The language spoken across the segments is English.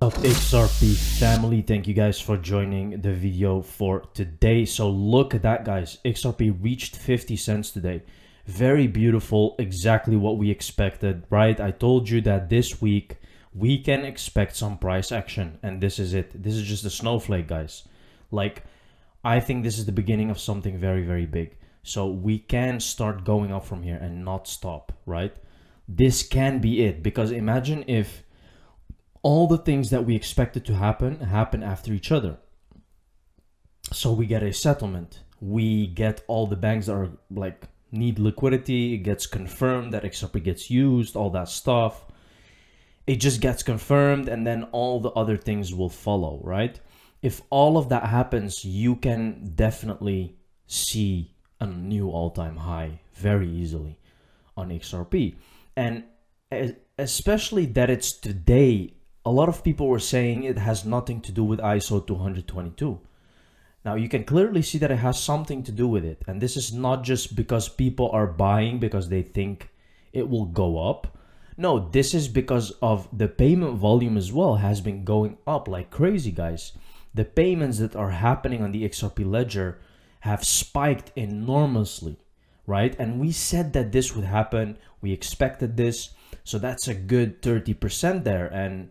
Up XRP family, thank you guys for joining the video for today. So look at that, guys. XRP reached 50 cents today. Very beautiful, exactly what we expected, right? I told you that this week we can expect some price action, and this is it. This is just a snowflake, guys. Like, I think this is the beginning of something very, very big. So we can start going up from here and not stop, right? This can be it, because imagine if all the things that we expected to happen after each other. So we get a settlement. We get all the banks that are like need liquidity. It gets confirmed that XRP gets used, all that stuff. It just gets confirmed, and then all the other things will follow, right? If all of that happens, you can definitely see a new all-time high very easily on XRP. And especially that it's today. A lot of people were saying it has nothing to do with ISO 222. Now you can clearly see that it has something to do with it. And this is not just because people are buying because they think it will go up. No, this is because of the payment volume as well has been going up like crazy, guys. The payments that are happening on the XRP Ledger have spiked enormously, right? And we said that this would happen. We expected this. So that's a good 30% there. And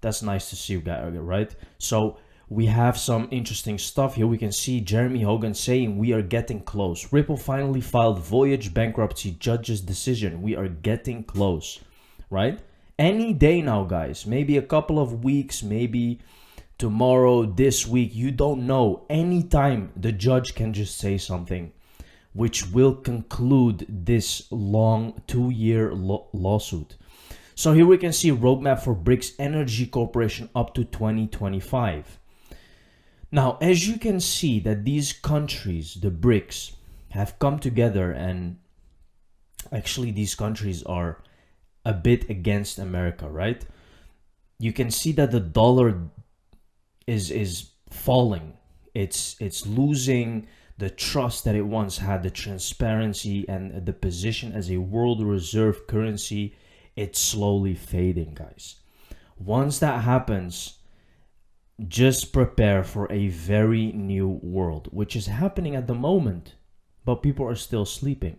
that's nice to see, right? So we have some interesting stuff here. We can see Jeremy Hogan saying we are getting close. Ripple finally filed Voyage bankruptcy judge's decision. We are getting close, right? Any day now, guys. Maybe a couple of weeks, maybe tomorrow, this week. You don't know. Anytime the judge can just say something which will conclude this long 2-year lawsuit. So here we can see roadmap for BRICS Energy Corporation up to 2025. Now, as you can see that these countries, the BRICS, have come together, and actually these countries are a bit against America, right? You can see that the dollar is falling. It's losing the trust that it once had, the transparency and the position as a world reserve currency. It's slowly fading, guys. Once that happens, just prepare for a very new world, which is happening at the moment, but people are still sleeping.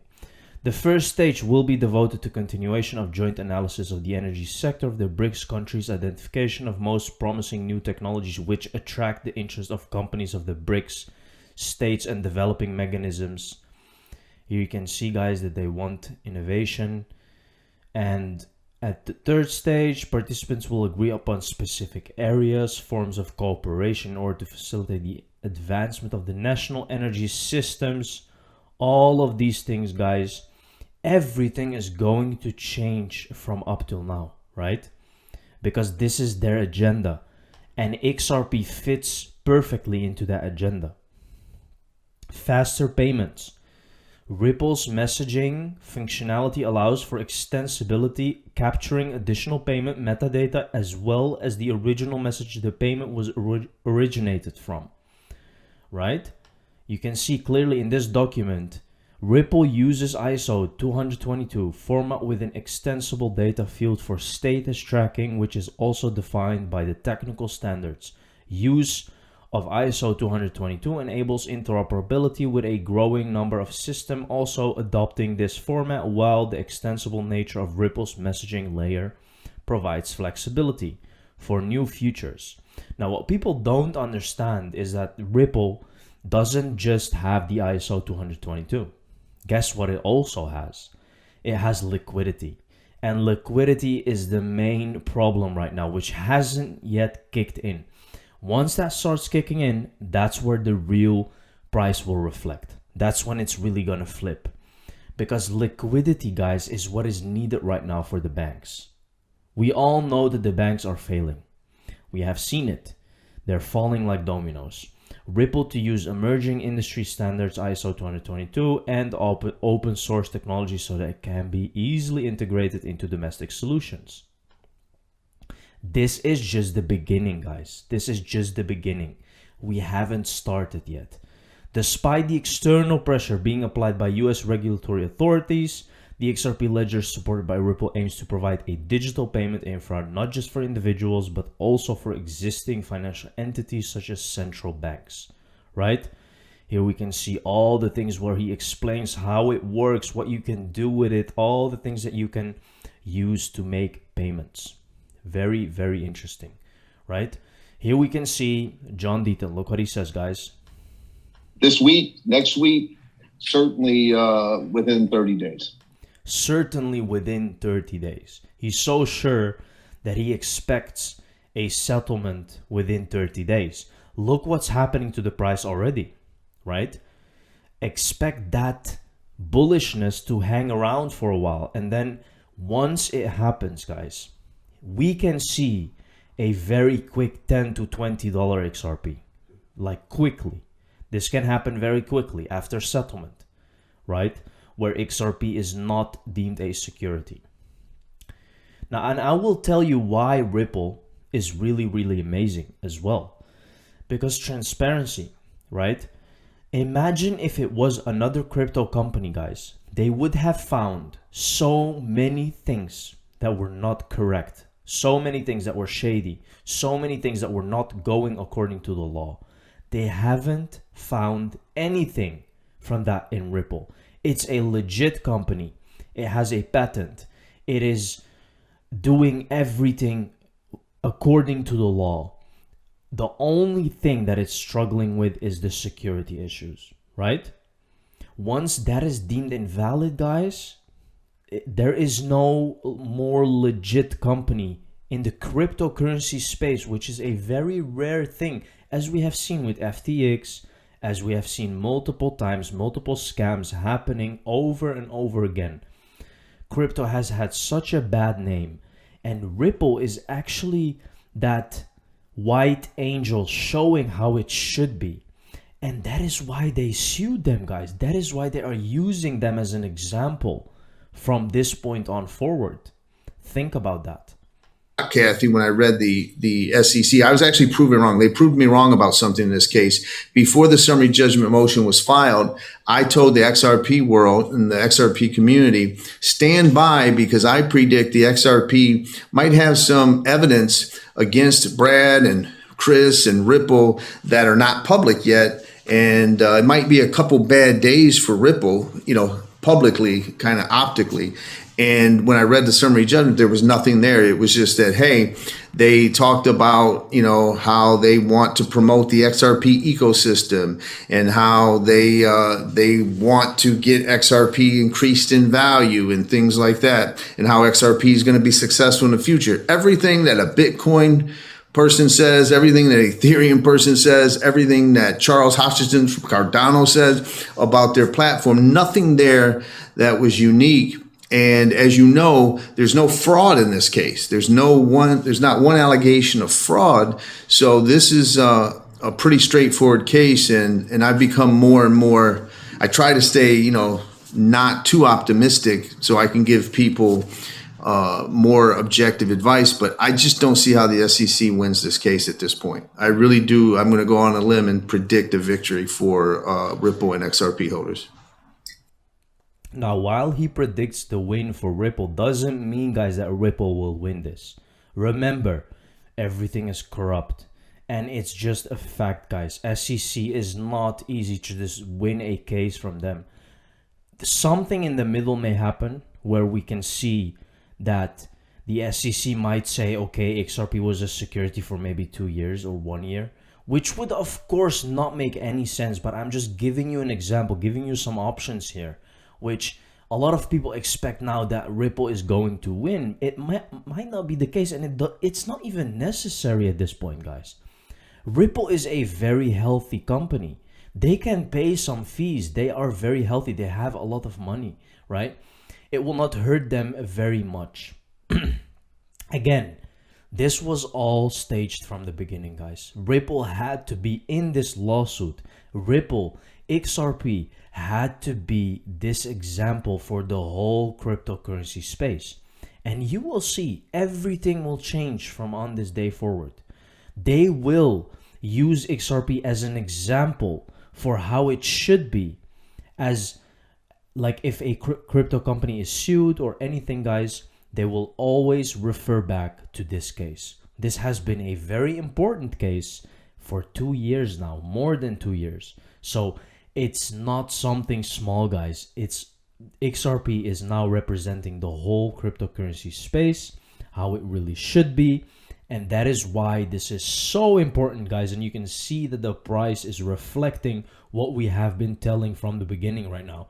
The first stage will be devoted to continuation of joint analysis of the energy sector of the BRICS countries, identification of most promising new technologies which attract the interest of companies of the BRICS states, and developing mechanisms. Here you can see, guys, that they want innovation. And at the third stage, participants will agree upon specific areas, forms of cooperation in order to facilitate the advancement of the national energy systems. All of these things, guys, everything is going to change from up till now, right? Because this is their agenda, and XRP fits perfectly into that agenda. Faster payments. Ripple's messaging functionality allows for extensibility, capturing additional payment metadata as well as the original message the payment was originated from, right? You can see clearly in this document, Ripple uses ISO 222 format with an extensible data field for status tracking, which is also defined by the technical standards. Use of ISO 222 enables interoperability with a growing number of systems also adopting this format, while the extensible nature of Ripple's messaging layer provides flexibility for new features. Now, what people don't understand is that Ripple doesn't just have the ISO 222. Guess what it also has? It has liquidity. And liquidity is the main problem right now, which hasn't yet kicked in. Once that starts kicking in, that's where the real price will reflect. That's when it's really going to flip. Because liquidity, guys, is what is needed right now for the banks. We all know that the banks are failing. We have seen it. They're falling like dominoes. Ripple to use emerging industry standards ISO 222 and open source technology so that it can be easily integrated into domestic solutions. This is just the beginning, guys. This is just the beginning. We haven't started yet. Despite the external pressure being applied by US regulatory authorities, The XRP Ledger supported by Ripple aims to provide a digital payment infra not just for individuals but also for existing financial entities such as central banks, right? Here we can see all the things where he explains how it works, what you can do with it, all the things that you can use to make payments. Very, very interesting, right? Here we can see John Deaton. Look what he says, guys. This week, next week, certainly within 30 days. Certainly within 30 days. He's so sure that he expects a settlement within 30 days. Look what's happening to the price already, right? Expect that bullishness to hang around for a while. And then once it happens, guys, we can see a very quick $10 to $20 XRP. Like quickly. This can happen very quickly after settlement, right? Where XRP is not deemed a security. Now, and I will tell you why Ripple is really, really amazing as well. Because transparency, right? Imagine if it was another crypto company, guys. They would have found so many things that were not correct. So many things that were shady. So many things that were not going according to the law. They haven't found anything from that in Ripple. It's a legit company. It has a patent. It is doing everything according to the law. The only thing that it's struggling with is the security issues, right? Once that is deemed invalid, guys, there is no more legit company in the cryptocurrency space, which is a very rare thing, as we have seen with FTX, as we have seen multiple times, multiple scams happening over and over again. Crypto has had such a bad name, and Ripple is actually that white angel showing how it should be. And that is why they sued them, guys. That is why they are using them as an example from this point on forward. Think about that. Kathy, when I read the SEC, I was actually proven wrong. They proved me wrong about something in this case. Before the summary judgment motion was filed, I told the XRP world and the XRP community, stand by, because I predict the XRP might have some evidence against Brad and Chris and Ripple that are not public yet. And it might be a couple bad days for Ripple, publicly, kind of optically. And when I read the summary judgment, there was nothing there. It was just that, hey, they talked about, how they want to promote the XRP ecosystem and how they want to get XRP increased in value and things like that, and how XRP is going to be successful in the future. Everything that a Bitcoin person says, everything that Ethereum person says, everything that Charles Hoskinson from Cardano says about their platform, nothing there that was unique. And as you know, there's no fraud in this case. There's not one allegation of fraud. So this is a pretty straightforward case. And I've become more and more, I try to stay, not too optimistic so I can give people more objective advice. But I just don't see how the SEC wins this case at this point. I really do. I'm going to go on a limb and predict a victory for Ripple and XRP holders. Now, while he predicts the win for Ripple, doesn't mean, guys, that Ripple will win this. Remember, everything is corrupt. And it's just a fact, guys. SEC is not easy to just win a case from them. Something in the middle may happen where we can see that the SEC might say, okay, XRP was a security for maybe 2 years or 1 year, which would, of course, not make any sense. But I'm just giving you an example, giving you some options here, which a lot of people expect now that Ripple is going to win. It might not be the case, and it's not even necessary at this point, guys. Ripple is a very healthy company. They can pay some fees. They are very healthy. They have a lot of money, right? It will not hurt them very much. Again, this was all staged from the beginning, guys. Ripple had to be in this lawsuit. Ripple, XRP, had to be this example for the whole cryptocurrency space. And you will see everything will change from on this day forward. They will use XRP as an example for how it should be, as like if a crypto company is sued or anything, guys, they will always refer back to this case. This has been a very important case for 2 years now, more than 2 years. So it's not something small, guys. It's XRP is now representing the whole cryptocurrency space, how it really should be. And that is why this is so important, guys. And you can see that the price is reflecting what we have been telling from the beginning right now.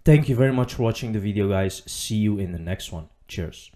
Thank you very much for watching the video, guys. See you in the next one. Cheers.